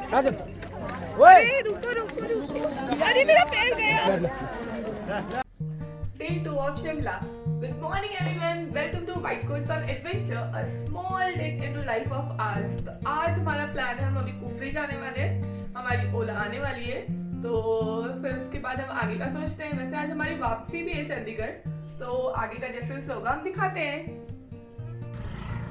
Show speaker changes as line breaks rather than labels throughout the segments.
अरे रुको रुको रुको, अरे मेरा पैर गया। Day 2 of Shimla. Good morning everyone. Welcome to White Coats on Adventure, a small dig into life of ours. तो आज हमारा प्लान है, हम अभी कुफरी जाने वाले हैं, हमारी ओला आने वाली है, तो फिर उसके बाद हम आगे का सोचते हैं। वैसे आज हमारी वापसी भी है चंडीगढ़, तो आगे का जैसे होगा हम दिखाते हैं।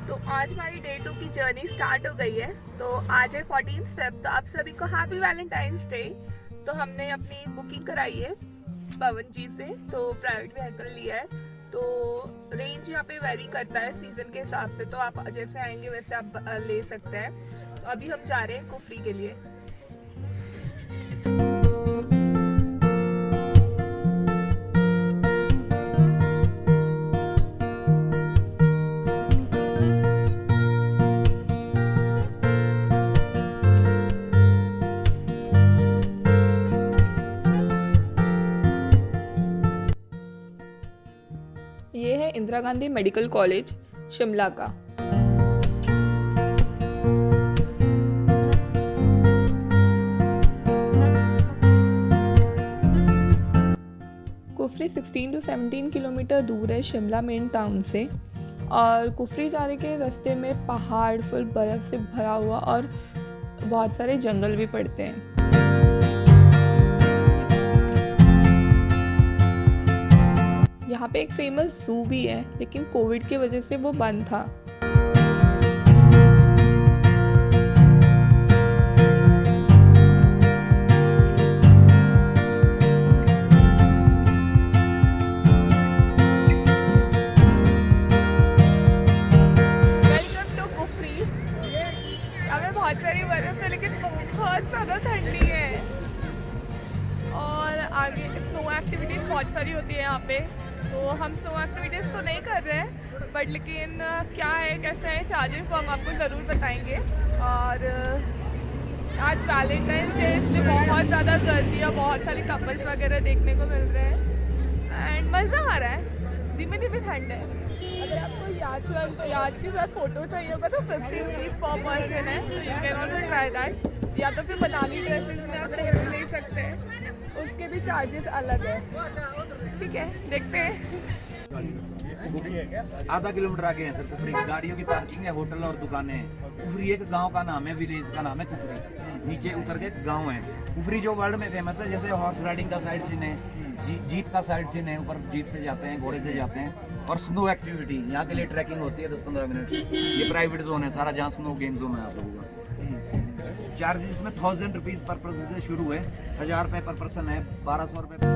तो आज हमारी Day 2 की जर्नी स्टार्ट हो गई है। तो आज है 14 फेब, तो आप सभी को हैप्पी वैलेंटाइंस डे। तो हमने अपनी बुकिंग कराई है पवन जी से, तो प्राइवेट व्हीकल लिया है। तो रेंज यहाँ पे वेरी करता है सीजन के हिसाब से, तो आप जैसे आएंगे वैसे आप ले सकते हैं। तो अभी हम जा रहे हैं कुफरी के लिए। ये है इंदिरा गांधी मेडिकल कॉलेज शिमला का। कुफरी 16 to 17 किलोमीटर दूर है शिमला मेन टाउन से, और कुफरी जाने के रास्ते में पहाड़ फुल बर्फ से भरा हुआ और बहुत सारे जंगल भी पड़ते हैं। यहाँ पे एक फेमस जू भी है, लेकिन कोविड की वजह से वो बंद था। Welcome to Kufri. यहाँ पे बहुत सारी बर्फ है, लेकिन बहुत ज़्यादा ठंडी है, और आगे स्नो एक्टिविटीज़ बहुत सारी होती है यहाँ पे। तो हम स्नो एक्टिविटीज़ तो नहीं कर रहे हैं, बट लेकिन क्या है कैसे है चार्जेस वो हम आपको ज़रूर बताएंगे। और आज वैलेंटाइंस डे, इसलिए बहुत ज़्यादा गर्मी है, बहुत सारे कपल्स वगैरह देखने को मिल रहे हैं, एंड मज़ा आ रहा है। धीमे धीमे ठंड है। अगर आपको याच के साथ फ़ोटो चाहिए होगा तो 50 रुपीज़ पर पर्सन है, तो you can also try that. या तो फिर बनानी ड्रेसेस में आप ले सकते हैं, उसके भी चार्जेस अलग है। ठीक है, देखते हैं।
आधा किलोमीटर आगे है सर कुफरी। गाड़ियों की पार्किंग है, होटल और दुकानें हैं। कुफरी एक गांव का नाम है, विलेज का नाम है कुफरी। नीचे उतर के गांव है। कुफरी जो वर्ल्ड में फेमस है, जैसे हॉर्स राइडिंग का साइड सीन है, जीप का साइड सीन है, ऊपर जीप से जाते हैं, घोड़े से जाते हैं, और स्नो एक्टिविटी यहाँ के लिए ट्रैकिंग होती है 10-15 मिनट। ये प्राइवेट जोन है सारा, जहाँ स्नो गेम जोन है आप लोगों का। चार्जेस में 1000 रुपीज़ पर पर्सन से शुरू है, 1000 रुपये पर पर्सन है, 1200 रुपये।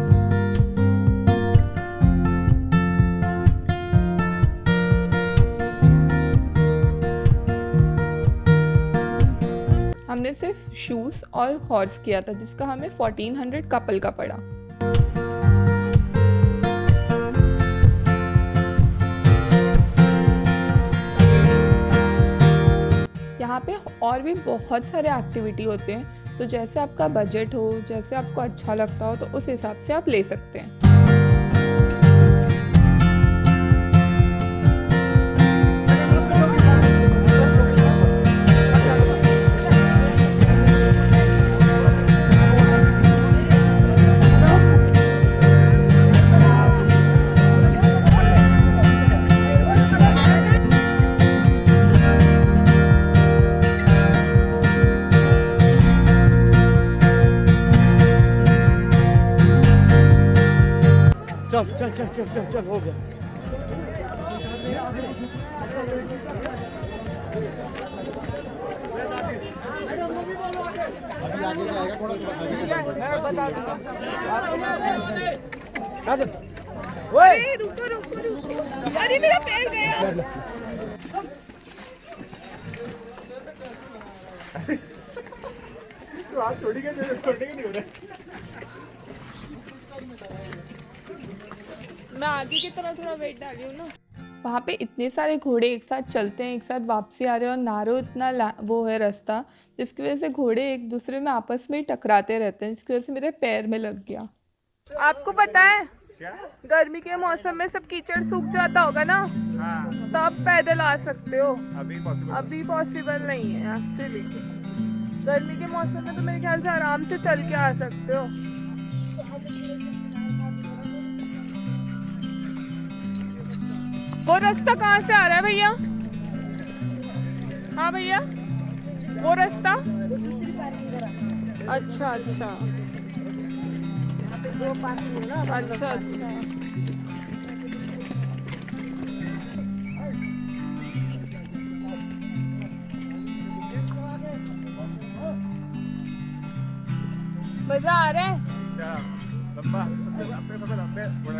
हमने सिर्फ शूज़ और हॉर्स किया था, जिसका हमें 1400 कपल का पड़ा। यहाँ पे और भी बहुत सारे एक्टिविटी होते हैं, तो जैसे आपका बजट हो, जैसे आपको अच्छा लगता हो, तो उस हिसाब से आप ले सकते हैं।
चल चल चल चल चल हो गया। अभी आगे जाएगा थोड़ा मैं बता दूंगा।
अरे रुको रुको रुको, अरे मेरा पैर गया।
तो आज छोड़ी के नहीं हो रहा।
मैं आगे की तरफ थोड़ा वेट डाली हूँ ना। वहाँ पे इतने सारे घोड़े एक साथ चलते हैं, एक साथ वापसी आ रहे हैं, और नारो इतना वो है रास्ता, जिसकी वजह से घोड़े एक दूसरे में आपस में ही टकराते रहते हैं, जिसकी वजह से मेरे पैर में लग गया। आपको पता है गर्मी के मौसम में सब कीचड़ सूख जाता होगा ना, तो आप पैदल आ सकते हो। अभी पॉसिबल नहीं है एक्चुअली। गर्मी के मौसम में तो मेरे ख्याल से आराम से चल के आ सकते हो। वो रास्ता कहाँ से आ रहा है भैया? हाँ भैया, वो रास्ता? अच्छा अच्छा अच्छा अच्छा। मजा आ रहा है?
लंबा अपने लंबे थोड़ा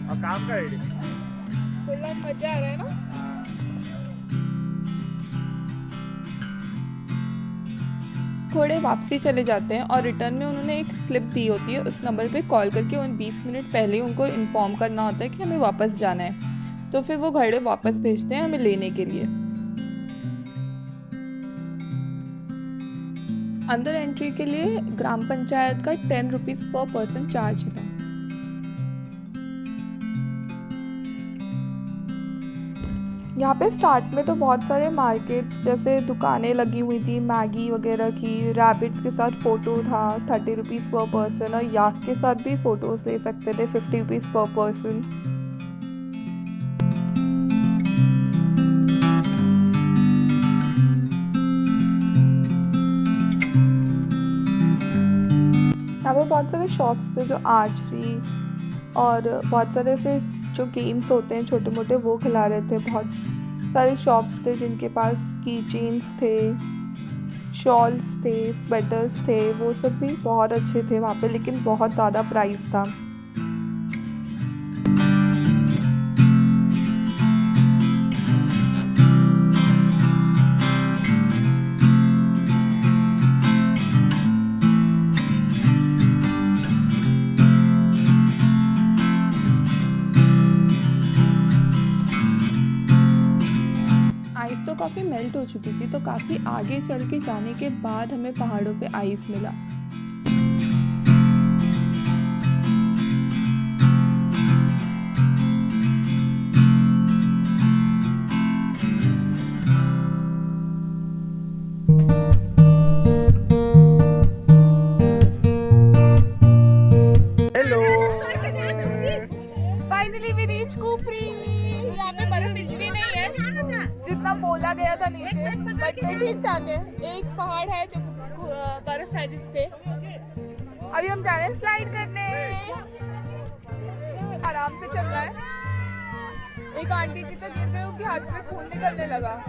और काम का आइडिया
फुल मजा आ रहा है ना? थोड़े वापसी चले जाते हैं और रिटर्न में उन्होंने एक स्लिप दी होती है। उस नंबर पे कॉल करके उन 20 मिनट पहले उनको इन्फॉर्म करना होता है कि हमें वापस जाना है, तो फिर वो घड़े वापस भेजते हैं हमें लेने के लिए। अंदर एंट्री के लिए ग्राम पंचायत का 10 रुपीज़ पर पर्सन चार्ज था। यहाँ पे स्टार्ट में तो बहुत सारे मार्केट्स जैसे दुकानें लगी हुई थी मैगी वगैरह की। रैबिट्स के साथ फ़ोटो था 30 रुपीज़ पर पर्सन, और याक के साथ भी फ़ोटोज़ ले सकते थे 50 रुपीज़ पर पर्सन। यहाँ पे बहुत सारे शॉप्स थे जो आर्चरी और बहुत सारे ऐसे जो गेम्स होते हैं छोटे मोटे वो खिला रहे थे। बहुत सारे शॉप्स थे जिनके पास की चेन्स थे, शॉल्स थे, स्वेटर्स थे, वो सब भी बहुत अच्छे थे वहाँ पे, लेकिन बहुत ज़्यादा प्राइस था। आइस तो काफ़ी मेल्ट हो चुकी थी, तो काफ़ी आगे चल के जाने के बाद हमें पहाड़ों पे आइस मिला।
Hello
finally we reach Kufri. यहाँ पे बर्फ इतनी नहीं है जितना बोला गया था नीचे, बट ठीक ठाक है। एक पहाड़ है जो बर्फ है जिसपे अभी हम जा रहे हैं स्लाइड करने। आराम से चल रहा है। एक आंटी जी तो गिर गई, उनके हाथ में खून निकलने लगा।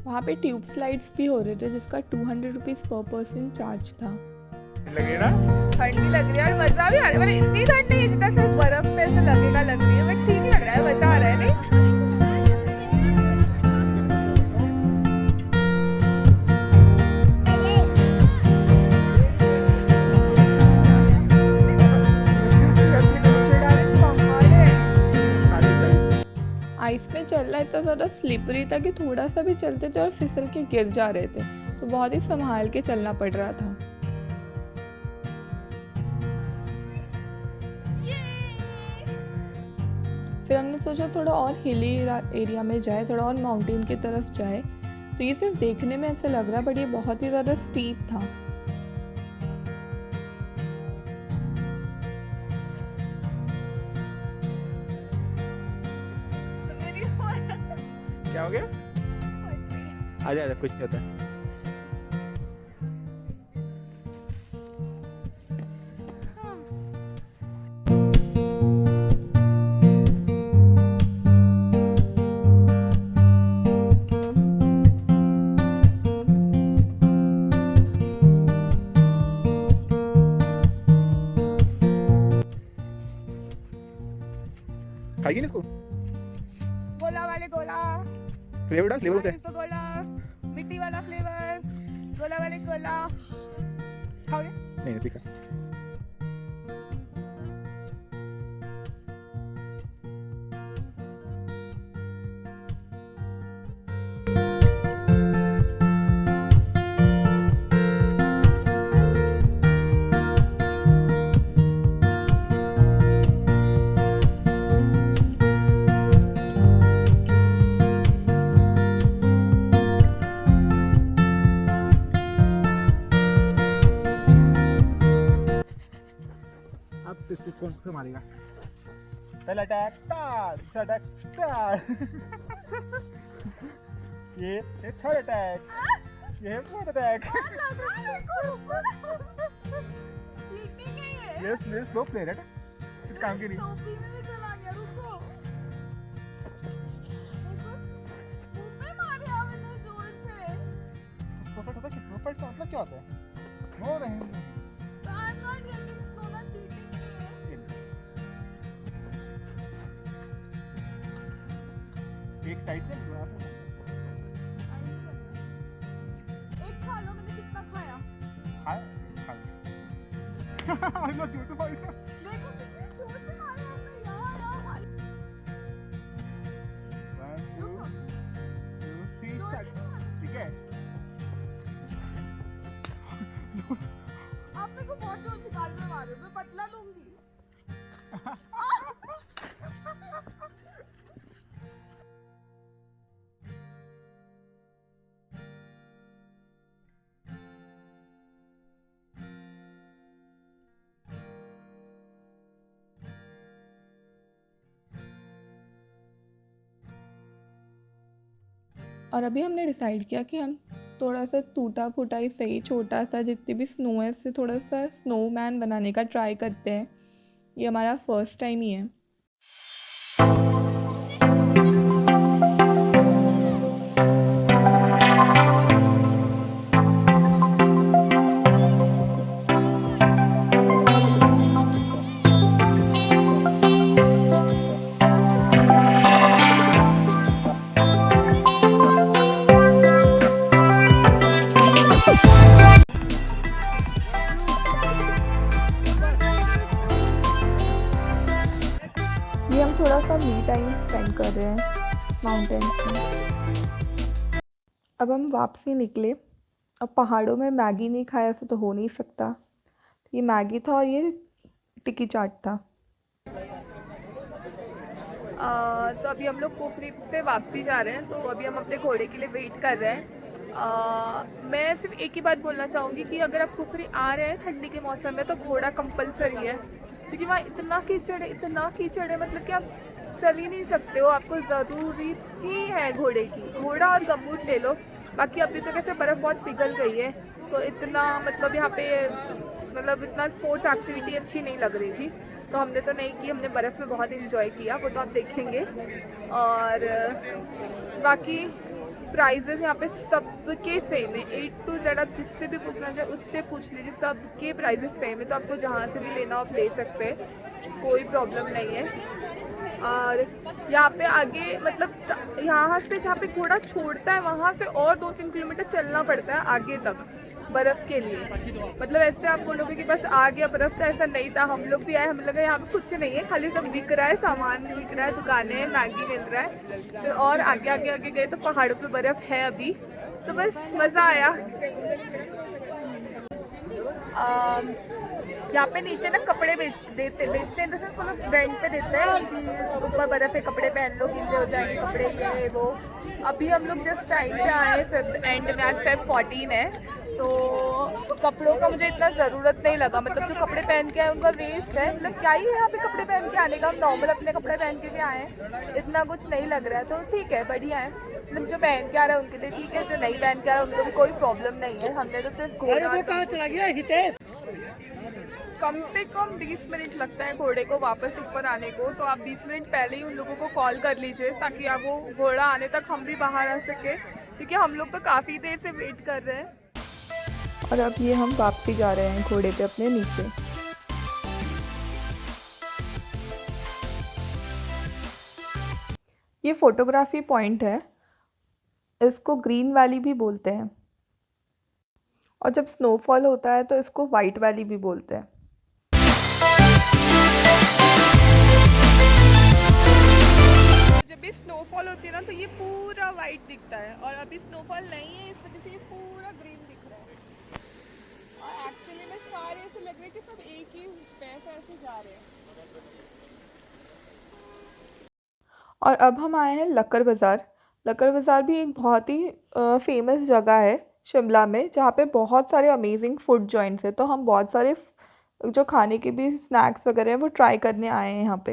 वहाँ पे ट्यूब स्लाइड्स भी हो रहे थे जिसका 200 रुपीज़ पर पर्सन चार्ज था।
लगे ना
ठंड भी लग रही है और मजा भी आ रहा है। इतनी ठंड नहीं है जितना सिर्फ बर्फ पे ऐसे लगेगा लग रही है, बट ठीक लग रहा है, मजा आ रहा है नहीं? आइस में चलना इतना ज़्यादा स्लिपरी था कि थोड़ा सा भी चलते थे और फिसल के गिर जा रहे थे, तो बहुत ही संभाल के चलना पड़ रहा था। फिर हमने सोचा थोड़ा और हिली एरिया में जाए, थोड़ा और माउंटेन की तरफ जाए। तो ये सिर्फ देखने में ऐसा लग रहा बट ये बहुत ही ज़्यादा स्टीप था।
क्या हो गया? आजा आजा, कुछ नहीं होता। खाएगी ना इसको?
गोला वाले गोला
फ्लेवर डाल, फ्लेवर से
इसको वाला खाओगे?
नहीं दिखा अब इसको कौन से मारेगा पहला अटैक स्टार्ट दूसरा अटैक स्टार्ट ये थर्ड अटैक ये फोर्थ अटैक
चीटिंग है ये।
ये स्लो प्लेयर है इस काम की नहीं
टोपी में भी चला गया, रुको। मुंह पे मारा मैंने जोर से।
प्रोफेट होता है कि प्रोफेट का मतलब क्या होता है नो नहीं
I'm not getting stolen, cheating है ये।
एक साइड से
एक खा लो, मैंने कितना खाया।
हाय हाय लो जोर से मार
देखो कितने जोर से मारा हमने, यहाँ मारी।
1 2 3 स्टार्ट ठीक है
आप मेरे को बहुत जोर से गाल में मार रहे हो, मैं बदला लूंगी। और अभी हमने डिसाइड किया कि हम थोड़ा सा टूटा फूटा ही सही, छोटा सा जितनी भी स्नो है उससे थोड़ा सा स्नोमैन बनाने का ट्राई करते हैं। ये हमारा फर्स्ट टाइम ही है। ये हम थोड़ा सा मी टाइम स्पेंड कर रहे हैं माउंटेन्स में। अब हम वापसी निकले। अब पहाड़ों में मैगी नहीं खाया ऐसा तो हो नहीं सकता। ये मैगी था और ये टिक्की चाट था। तो अभी हम लोग कुफरी से वापसी जा रहे हैं, तो अभी हम अपने घोड़े के लिए वेट कर रहे हैं। मैं सिर्फ एक ही बात बोलना चाहूँगी कि अगर आप कुफरी आ रहे हैं ठंडी के मौसम में तो घोड़ा कंपलसरी है, क्योंकि वहाँ इतना कीचड़ है, मतलब कि आप चल ही नहीं सकते हो। आपको ज़रूरी ही है घोड़े की, घोड़ा और गमबूट ले लो। बाकी अभी तो कैसे बर्फ़ बहुत पिघल गई है, तो इतना मतलब यहाँ पे मतलब इतना स्पोर्ट्स एक्टिविटी अच्छी नहीं लग रही थी, तो हमने तो नहीं की। हमने बर्फ़ में बहुत इन्जॉय किया, वो तो आप देखेंगे। और बाकी प्राइजेस यहाँ पे सबके सेम है, A to Z। आप जिससे भी पूछना चाहे उससे पूछ लीजिए, सबके प्राइजेस सेम है। तो आपको जहाँ से भी लेना आप ले सकते हैं, कोई प्रॉब्लम नहीं है। और यहाँ पे आगे मतलब यहाँ से जहाँ पे घोड़ा छोड़ता है वहाँ से और 2-3 किलोमीटर चलना पड़ता है आगे तक बर्फ़ के लिए। मतलब ऐसे आप बोलोगे कि बस आ गया बर्फ़, तो ऐसा नहीं था। हम लोग भी आए, हमें लगा यहाँ पे कुछ नहीं है, खाली सब बिक रहा है, सामान बिक रहा है, दुकानें, मैगी मिल रहा है। फिर और आगे गए तो पहाड़ों पे बर्फ़ है अभी, तो बस मज़ा आया। यहाँ पे नीचे ना कपड़े बेचते हैं, मतलब रेंट पे देते हैं कि ऊपर बर्फ़ है, कपड़े पहन लो, गीले हो जाएंगे कपड़े, ये वो। अभी हम लोग जस्ट टाइम पे आए, फिर एंड में आज Feb 14 है, तो कपड़ों का मुझे इतना ज़रूरत नहीं लगा। मतलब जो कपड़े पहन के आए उनका वेस्ट है, मतलब क्या ही है यहाँ पे कपड़े पहन के आने का, हम नॉर्मल अपने कपड़े पहन के भी आए हैं, इतना कुछ नहीं लग रहा है, तो ठीक है, बढ़िया है। मतलब जो पहन के आ रहा है उनके लिए ठीक है, जो नहीं पहन के आ रहा है उनको भी कोई प्रॉब्लम नहीं है। हमने तो सिर्फ कम से कम 20 मिनट लगता है घोड़े को वापस ऊपर आने को, तो आप 20 मिनट पहले ही उन लोगों को कॉल कर लीजिए ताकि आप वो घोड़ा आने तक हम भी बाहर आ सके, क्योंकि हम लोग तो काफ़ी देर से वेट कर रहे हैं। और अब ये हम वापसी जा रहे हैं घोड़े पे अपने नीचे। ये फोटोग्राफी पॉइंट है, इसको ग्रीन वैली भी बोलते हैं। और जब स्नोफॉल होता है तो इसको वाइट वैली भी बोलते हैं। जब भी स्नोफॉल होती है ना तो ये पूरा वाइट दिखता है, और अभी स्नोफॉल नहीं है इस वजह से ये पूरा ग्रीन दिख रहा है। और एक्चुअली में सारे ऐसे लग रहे हैं कि सब एक ही पैसे ऐसे जा रहे हैं। और अब हम आए हैं लक्कर बाज़ार। लक्कर बाज़ार भी एक बहुत ही फेमस जगह है शिमला में, जहाँ पे बहुत सारे अमेजिंग फूड जॉइंट्स हैं। तो हम बहुत सारे जो खाने के भी स्नैक्स वगैरह हैं वो ट्राई करने आए हैं यहाँ पे।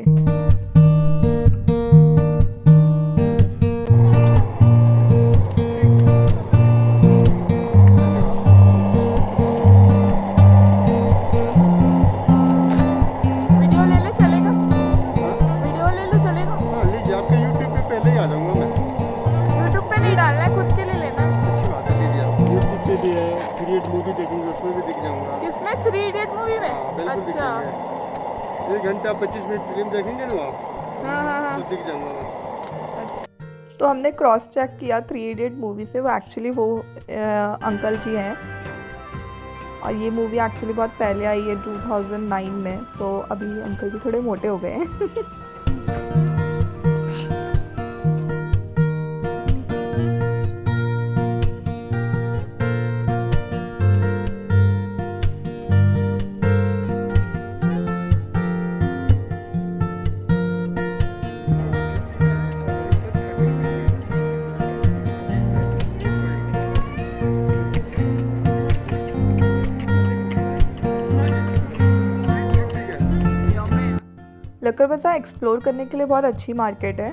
वीडियो ले ले चलेगा? वीडियो ले लो चलेगा?
हाँ लीजिए, आपके यूट्यूब पे पहले ही आ जाऊंगा मैं।
यूट्यूब पे नहीं डालना है, खुद के लिए लेना।
अच्छी बात है, लीजिए आप। यूट्यूब पे भी है, 3 इडियट मूवी देखेंगे उसमें भी दिख जाऊंगा।
किसमें? 3 इडियट मूवी में?
हाँ बिल्कुल
अच्छा।
दिखेंगे। 1 घंटा 25 मिनट फिल्म देखेंगे ना आप,
हाँ।
तो दिख जाऊंगा मैं।
तो हमने क्रॉस चेक किया 3 इडियट मूवी से, वो एक्चुअली वो अंकल जी हैं। और ये मूवी एक्चुअली बहुत पहले आई है 2009 में, तो अभी अंकल जी थोड़े मोटे हो गए हैं। लक्कर बाज़ार एक्सप्लोर करने के लिए बहुत अच्छी मार्केट है।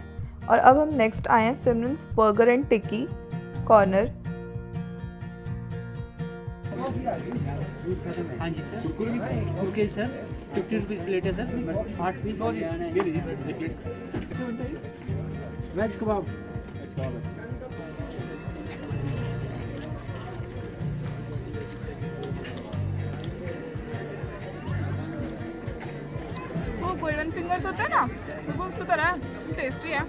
और अब हम नेक्स्ट आए हैं Simran's burger and tikki corner.
हाँ जी sir, okay sir, 50 rupees plate है सर, 8 पीस वेज कबाब।
वो गोल्डन फिंगर्स होता है ना, वो उसकी तरह है, टेस्टी है।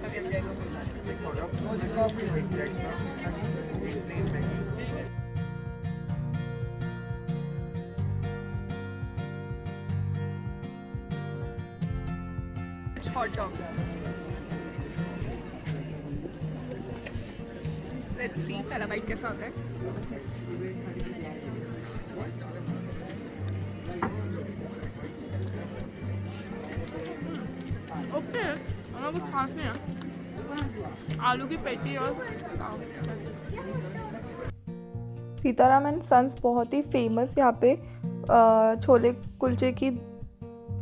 हॉट डॉग, लेट्स सी पहला बाइट कैसा होता है। ओके, हमें कुछ खास नहीं है, आलू की पेटी और सीताराम एंड सन्स बहुत ही फेमस यहाँ पे छोले कुलचे की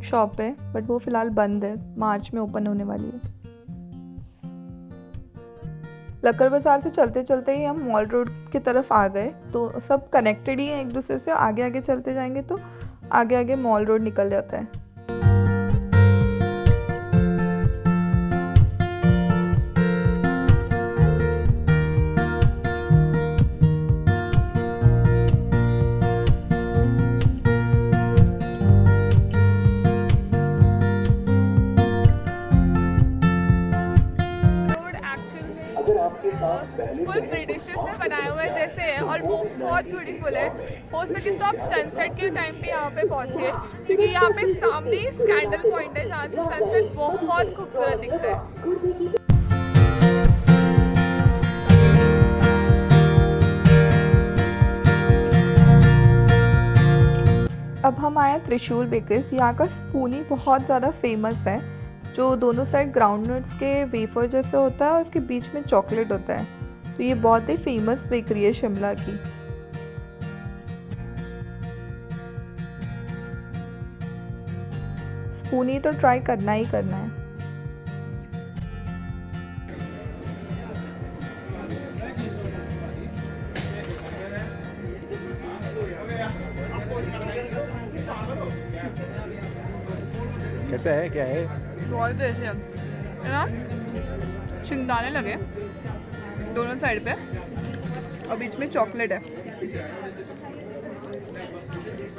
शॉप है, बट वो फ़िलहाल बंद है, मार्च में ओपन होने वाली है। लक्कर बाज़ार से चलते चलते ही हम मॉल रोड की तरफ आ गए, तो सब कनेक्टेड ही हैं एक दूसरे से। आगे आगे चलते जाएंगे तो आगे आगे मॉल रोड निकल जाता है। फुल ब्रिटिश से बनाए हुए जैसे है, और वो बहुत ब्यूटीफुल है। हो सके तो आप सनसेट के टाइम पे यहाँ पे पहुँचिए, क्योंकि यहाँ पे सामने ही स्कैंडल पॉइंट है जहाँ से सनसेट बहुत खूबसूरत दिखता है। अब हम आए हैं त्रिशूल बेकर्स। यहाँ का स्पूनी बहुत ज़्यादा फेमस है, जो दोनों साइड ग्राउंडनट्स के वेफर जैसे होता है और उसके बीच में चॉकलेट होता है। तो ये बहुत ही फेमस बेकरी है शिमला की। स्पूनी तो ट्राई करना ही करना है।
कैसा है, क्या है?
बहुत टेस्टी है ना, शिंगदाने लगे दोनों साइड पे और बीच में चॉकलेट है,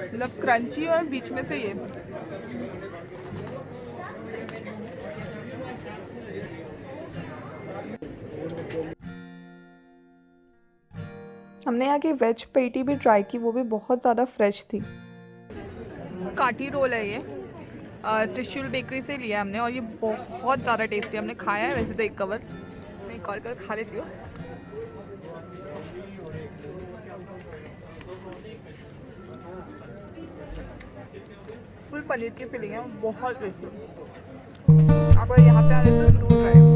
मतलब क्रंची और बीच में से ये। हमने यहाँ की वेज पेटी भी ट्राई की, वो भी बहुत ज़्यादा फ्रेश थी। काठी रोल है ये, त्रिशूल बेकरी से लिया हमने और ये बहुत ज़्यादा टेस्टी, हमने खाया है वैसे तो एक कवर, मैं एक और कर खा लेती हूँ। फुल पनीर की फीलिंग है, बहुत टेस्टी। आप अगर यहाँ पे आ रहे तो जरूर ट्राई।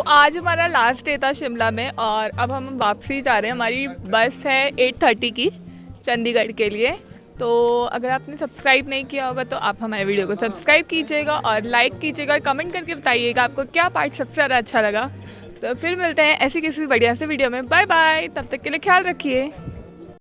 आज हमारा लास्ट डे था शिमला में और अब हम वापसी जा रहे हैं। हमारी बस है 8:30 की चंडीगढ़ के लिए। तो अगर आपने सब्सक्राइब नहीं किया होगा तो आप हमारे वीडियो को सब्सक्राइब कीजिएगा और लाइक कीजिएगा और कमेंट करके बताइएगा आपको क्या पार्ट सबसे ज़्यादा अच्छा लगा। तो फिर मिलते हैं ऐसी किसी बढ़िया से वीडियो में। बाय बाय, तब तक के लिए ख्याल रखिए।